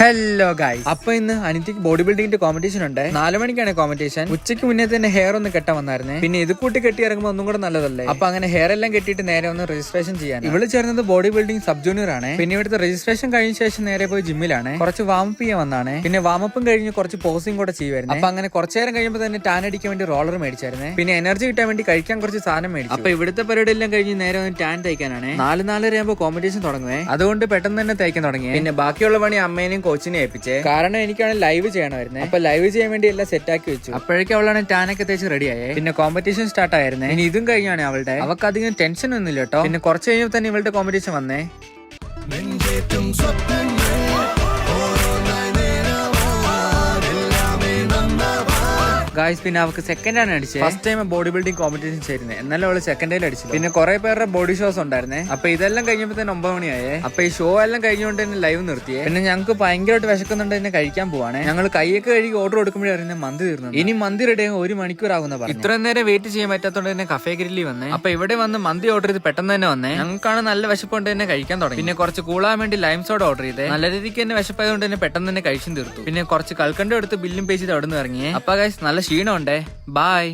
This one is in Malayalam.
ഹലോ ഗൈസ്, അപ്പൊ ഇന്ന് അനിത്യക്ക് ബോഡി ബിൽഡിംഗിന്റെ കോമ്പറ്റീഷൻ ഉണ്ട്. 4 മണിക്കാണ് കോമ്പറ്റീഷൻ. ഉച്ചയ്ക്ക് മുന്നേ തന്നെ ഹെയർ ഒന്ന് കെട്ടാൻ വന്നായിരുന്നേ. പിന്നെ ഇത് കൂട്ടി കെട്ടി ഇറങ്ങുമ്പോൾ ഒന്നും കൂടെ നല്ലതല്ലേ. അപ്പൊ അങ്ങനെ ഹെയർ എല്ലാം കെട്ടിയിട്ട് നേരെ ഒന്ന് രജിസ്ട്രേഷൻ ചെയ്യാൻ. ഇവള് ചേർന്നത് ബോഡി ബിൽഡിംഗ് സബ് ജൂനിയർ ആണ്. പിന്നെ ഇവിടുത്തെ രജിസ്ട്രേഷൻ കഴിഞ്ഞ ശേഷം നേരെ പോയി ജിമ്മിലാണ്. കുറച്ച് വാമപ്പ് ചെയ്യാൻ വന്നാണ്. പിന്നെ വാമപ്പും കഴിഞ്ഞ് കുറച്ച് പോസിംഗ് കൂടെ ചെയ്യുമായിരുന്നു. അപ്പൊ അങ്ങനെ കുറച്ചു നേരം കഴിയുമ്പോൾ തന്നെ ടാൻ അടിക്കാൻ വേണ്ടി റോളർ മേടിച്ചായിരുന്നേ. പിന്നെ എനർജി കിട്ടാൻ വേണ്ടി കഴിക്കാൻ കുറച്ച് സാധനം മേടിച്ചു. അപ്പൊ ഇവിടുത്തെ പരിപാടി എല്ലാം കഴിഞ്ഞ് നേരെ ഒന്ന് ടാൻ തയ്ക്കാനാണ്. 4:30 ആകുമ്പോൾ കോമ്പറ്റീഷൻ തുടങ്ങുവേ. അതുകൊണ്ട് പെട്ടെന്ന് തന്നെ തയ്ക്കാൻ തുടങ്ങി. പിന്നെ ബാക്കിയുള്ള പണി അമ്മേനെയും കോച്ചിനെ ഏൽപ്പിച്ചേ. കാരണം എനിക്കാണ് ലൈവ് ചെയ്യണമായിരുന്നേ. അപ്പൊ ലൈവ് ചെയ്യാൻ വേണ്ടി എല്ലാം സെറ്റ് ആക്കി വെച്ചു. അപ്പോഴേക്കും അവളാണ് ടാനൊക്കെ തേച്ച് റെഡി ആയേ. പിന്നെ കോമ്പറ്റീഷൻ സ്റ്റാർട്ട് ആയിരുന്നേ. ഇനി ഇതും കഴിഞ്ഞാണ് അവളുടെ. അവൾക്ക് അധികം ടെൻഷൻ ഒന്നുമില്ല കേട്ടോ. പിന്നെ കുറച്ച് കഴിഞ്ഞപ്പോൾ തന്നെ ഇവളുടെ കോമ്പറ്റീഷൻ വന്നേ. ഗായ്സ്, പിന്നെ അവർക്ക് സെക്കൻഡാണ് അടിച്ചത്. First time body building competition ചേരുന്നത്. എന്നാലും അവള് സെക്കൻഡിൽ അടിച്ചു. പിന്നെ കുറെ പേരുടെ ബോഡി ഷോസ് ഉണ്ടായിരുന്നേ. അപ്പൊ ഇതെല്ലാം കഴിഞ്ഞപ്പോ തന്നെ 9 മണിയായേ. അപ്പൊ ഈ ഷോ എല്ലാം കഴിഞ്ഞുകൊണ്ട് തന്നെ ലൈവ് നിർത്തിയേ. പിന്നെ ഞങ്ങൾക്ക് ഭയങ്കരമായിട്ട് വിശക്കുന്നുണ്ട് തന്നെ കഴിക്കാൻ പോവാണ്. ഞങ്ങൾ കൈയൊക്കെ കഴുകി ഓർഡർ കൊടുക്കുമ്പോഴായിരുന്നു മന്തി തീർന്നു. ഇനി മന്തി റെഡി ആകും 1 മണിക്കൂർ ആകുന്ന പറഞ്ഞു. ഇത്രയും നേരം വെയിറ്റ് ചെയ്യാൻ പറ്റാത്തതുകൊണ്ട് തന്നെ കഫേ ഗ്രില്ലിൽ വന്നേ. അപ്പൊ ഇവിടെ വന്ന് മന്തി ഓർഡർ ചെയ്ത് പെട്ടെന്ന് തന്നെ വന്നേ. ഞങ്ങൾക്കാണ് നല്ല വിശപ്പുകൊണ്ട് തന്നെ കഴിക്കാൻ തുടങ്ങി. പിന്നെ കുറച്ച് കൂളാൻ വേണ്ടി ലൈം സോഡ ഓർഡർ ചെയ്തേ. നല്ല രീതിക്ക് തന്നെ വിശപ്പായതുകൊണ്ട് തന്നെ പെട്ടെന്ന് തന്നെ കഴിച്ചും തീർത്തു. പിന്നെ കുറച്ച് കൽക്കണ്ടം എടുത്ത് ബില്ലും പേ ചെയ്ത് അവിടെ നിന്ന് ഇറങ്ങിയേ. അപ്പൊ ഗൈസ്, നല്ല ക്ഷീണമുണ്ടേ. Bye.